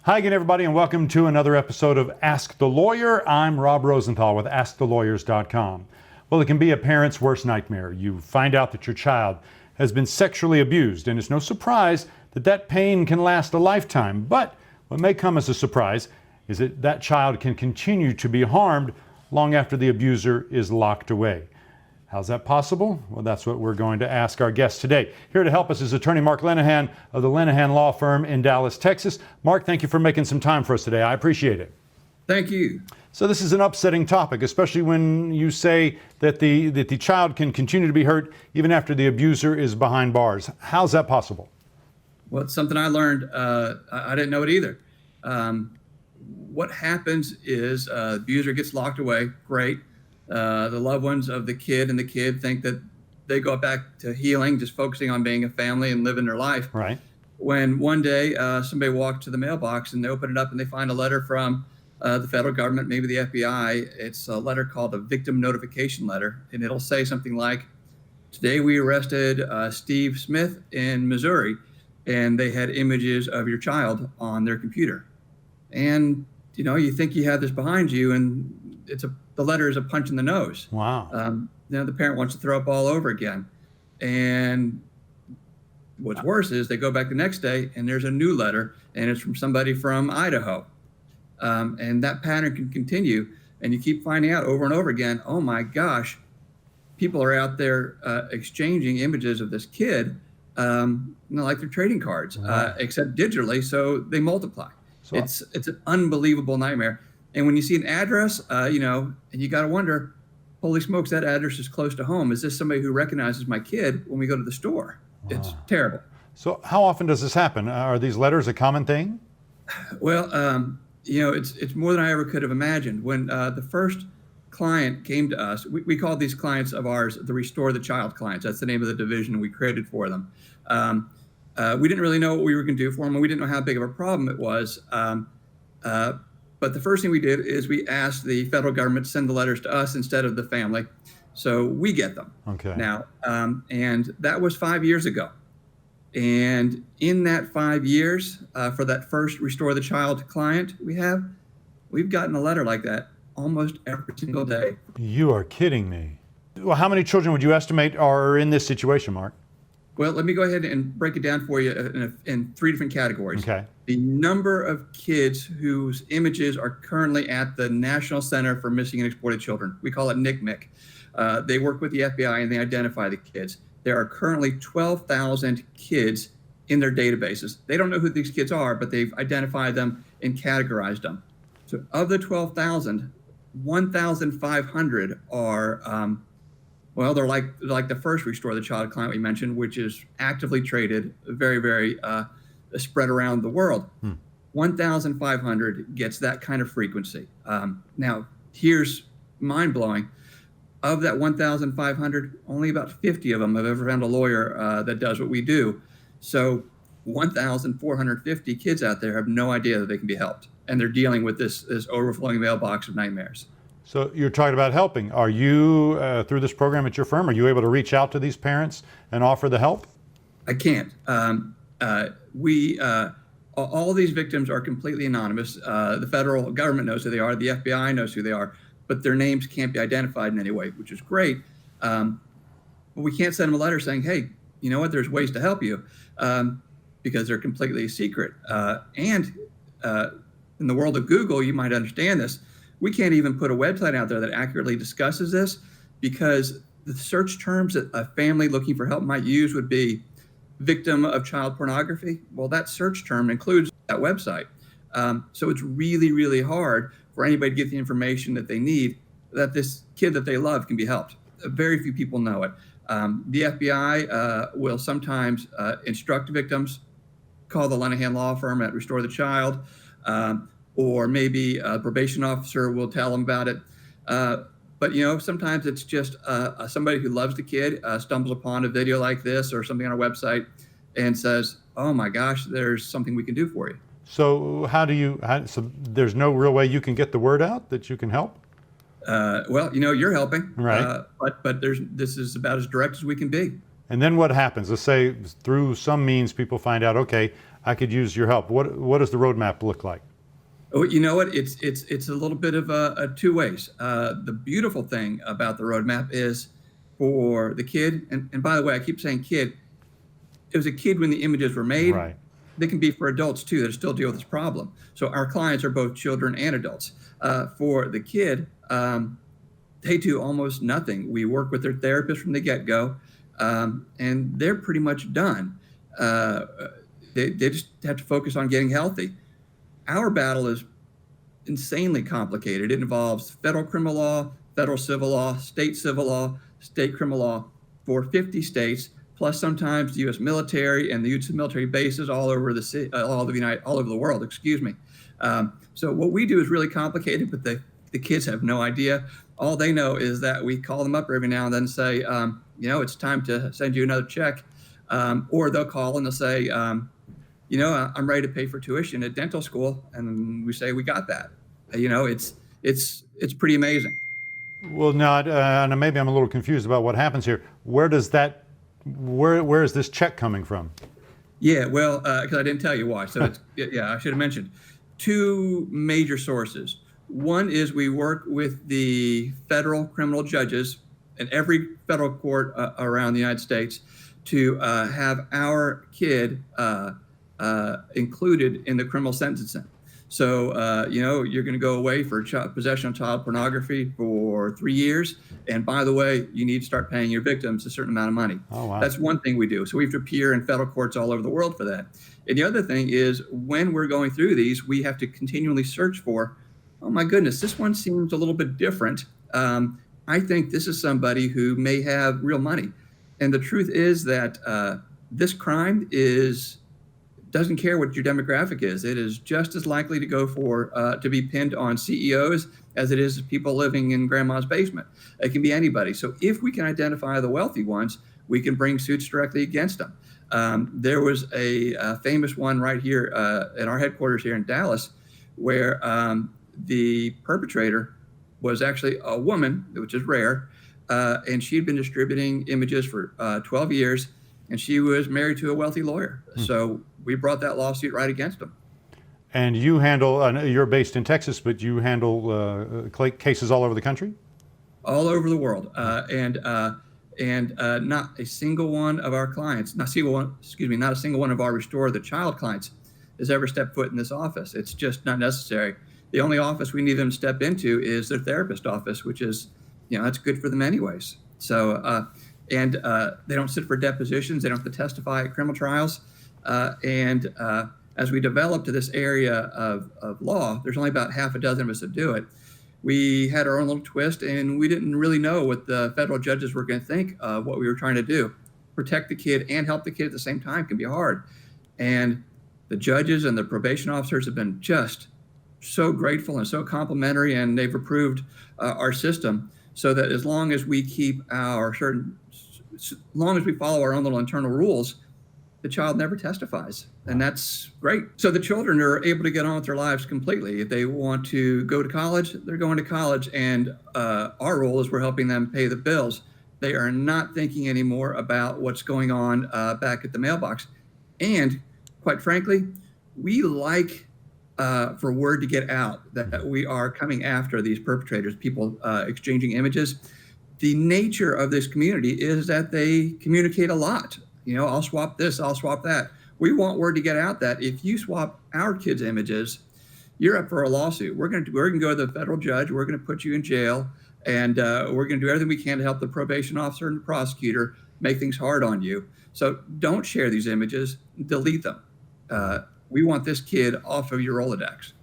Hi again, everybody, and welcome to another episode of Ask the Lawyer. I'm Rob Rosenthal with AskTheLawyers.com. Well, it can be a parent's worst nightmare. You find out that your child has been sexually abused, and it's no surprise that that pain can last a lifetime. But what may come as a surprise is that that child can continue to be harmed long after the abuser is locked away. How's that possible? Well, that's what we're going to ask our guest today. Here to help us is attorney Marc Lenahan of the Lenahan Law Firm in Dallas, Texas. Marc, thank you for making some time for us today. I appreciate it. Thank you. So this is an upsetting topic, especially when you say that the child can continue to be hurt even after the abuser is behind bars. How's that possible? Well, it's something I learned. I didn't know it either. What happens is the abuser gets locked away. Great. The loved ones of the kid and the kid think that they go back to healing, just focusing on being a family and living their life. Right. When one day somebody walks to the mailbox and they open it up and they find a letter from the federal government, maybe the FBI. It's a letter called a victim notification letter, and it'll say something like, "Today we arrested Steve Smith in Missouri, and they had images of your child on their computer." And you think you have this behind you, and the letter is a punch in the nose. Wow. The parent wants to throw up all over again. And what's worse is they go back the next day and there's a new letter, and it's from somebody from Idaho. And that pattern can continue, and you keep finding out over and over again, oh my gosh, people are out there exchanging images of this kid like they're trading cards, except digitally, so they multiply. So it's an unbelievable nightmare. And when you see an address, and you got to wonder, holy smokes, that address is close to home. Is this somebody who recognizes my kid when we go to the store? Wow. It's terrible. So how often does this happen? Are these letters a common thing? Well, it's more than I ever could have imagined. When the first client came to us, we called these clients of ours the Restore the Child clients. That's the name of the division we created for them. We didn't really know what we were going to do for them, and we didn't know how big of a problem it was. But the first thing we did is we asked the federal government to send the letters to us instead of the family, so we get them. Okay. Now, and that was 5 years ago. And in that 5 years, for that first Restore the Child client we've gotten a letter like that almost every single day. You are kidding me. Well, how many children would you estimate are in this situation, Marc? Well, let me go ahead and break it down for you in three different categories. Okay. The number of kids whose images are currently at the National Center for Missing and Exploited Children. We call it NCMEC. They work with the FBI and they identify the kids. There are currently 12,000 kids in their databases. They don't know who these kids are, but they've identified them and categorized them. So of the 12,000, 1,500 are they're like the first Restore the Child client we mentioned, which is actively traded, very, very spread around the world. 1,500 gets that kind of frequency. Now, here's mind-blowing. Of that 1,500, only about 50 of them have ever found a lawyer that does what we do. So 1,450 kids out there have no idea that they can be helped, and they're dealing with this overflowing mailbox of nightmares. So you're talking about helping. Are you, through this program at your firm, are you able to reach out to these parents and offer the help? I can't. All these victims are completely anonymous. The federal government knows who they are. The FBI knows who they are, but their names can't be identified in any way, which is great. But we can't send them a letter saying, hey, you know what, there's ways to help you, because they're completely secret. And in the world of Google, you might understand this. We can't even put a website out there that accurately discusses this, because the search terms that a family looking for help might use would be victim of child pornography. Well, that search term includes that website. So it's really, really hard for anybody to get the information that they need, that this kid that they love can be helped. Very few people know it. The FBI will sometimes instruct victims, call the Lenahan Law Firm at Restore the Child, or maybe a probation officer will tell them about it. But sometimes it's just somebody who loves the kid stumbles upon a video like this or something on our website and says, oh my gosh, there's something we can do for you. So so there's no real way you can get the word out that you can help? You're helping. Right. But this is about as direct as we can be. And then what happens? Let's say through some means people find out, okay, I could use your help. What does the roadmap look like? Oh, you know what? It's a little bit of a two ways. The beautiful thing about the roadmap is for the kid, and by the way, I keep saying kid. It was a kid when the images were made. Right. They can be for adults too that still deal with this problem. So our clients are both children and adults. For the kid, they do almost nothing. We work with their therapist from the get-go, and they're pretty much done. They just have to focus on getting healthy. Our battle is insanely complicated. It involves federal criminal law, federal civil law, state criminal law for 50 states, plus sometimes the U.S. military and the use of military bases all over the world. Excuse me. So what we do is really complicated, but the kids have no idea. All they know is that we call them up every now and then and say, it's time to send you another check, or they'll call and they'll say, I'm ready to pay for tuition at dental school, and we say we got that. It's pretty amazing. Well, now maybe I'm a little confused about what happens here. Where is this check coming from? Yeah, well, because I didn't tell you why. So I should have mentioned two major sources. One is we work with the federal criminal judges in every federal court around the United States to have our kid included in the criminal sentencing. So, you're going to go away for possession of child pornography for 3 years. And by the way, you need to start paying your victims a certain amount of money. Oh, wow. That's one thing we do. So we have to appear in federal courts all over the world for that. And the other thing is when we're going through these, we have to continually search for, oh my goodness, this one seems a little bit different. I think this is somebody who may have real money. And the truth is that this crime doesn't care what your demographic is. It is just as likely to go to be pinned on CEOs as it is people living in grandma's basement. It can be anybody. So if we can identify the wealthy ones, we can bring suits directly against them. There was a famous one right here at our headquarters here in Dallas, where the perpetrator was actually a woman, which is rare, and she'd been distributing images for 12 years, and she was married to a wealthy lawyer. So we brought that lawsuit right against him. And you handle, you're based in Texas, but you handle cases all over the country? All over the world. And not a single one of our clients, not a single one of our Restore the Child clients has ever stepped foot in this office. It's just not necessary. The only office we need them to step into is their therapist office, which is, that's good for them anyways. So, and they don't sit for depositions. They don't have to testify at criminal trials. And as we developed to this area of law, there's only about half a dozen of us that do it. We had our own little twist, and we didn't really know what the federal judges were going to think of what we were trying to do. Protect the kid and help the kid at the same time can be hard. And the judges and the probation officers have been just so grateful and so complimentary, and they've approved our system so that as long as we follow our own little internal rules, the child never testifies. And that's great. So the children are able to get on with their lives completely. If they want to go to college, they're going to college. And our role is we're helping them pay the bills. They are not thinking anymore about what's going on back at the mailbox. And quite frankly, we like for word to get out that we are coming after these perpetrators, people exchanging images. The nature of this community is that they communicate a lot. I'll swap this, I'll swap that. We want word to get out that if you swap our kids' images, you're up for a lawsuit. We're going to go to the federal judge. We're going to put you in jail, and we're going to do everything we can to help the probation officer and the prosecutor make things hard on you. So don't share these images. Delete them. We want this kid off of your Rolodex.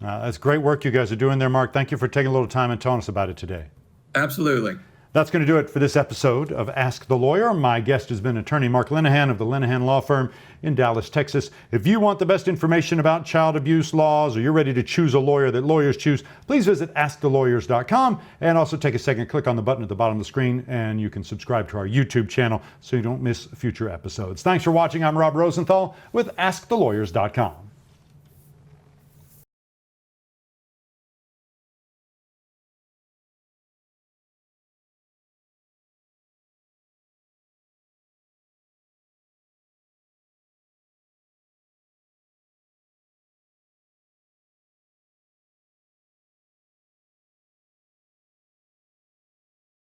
That's great work you guys are doing there, Mark. Thank you for taking a little time and telling us about it today. Absolutely. That's going to do it for this episode of Ask the Lawyer. My guest has been attorney Marc Lenahan of the Lenahan Law Firm in Dallas, Texas. If you want the best information about child abuse laws, or you're ready to choose a lawyer that lawyers choose, please visit AskTheLawyers.com, and also take a second, click on the button at the bottom of the screen, and you can subscribe to our YouTube channel so you don't miss future episodes. Thanks for watching. I'm Rob Rosenthal with AskTheLawyers.com.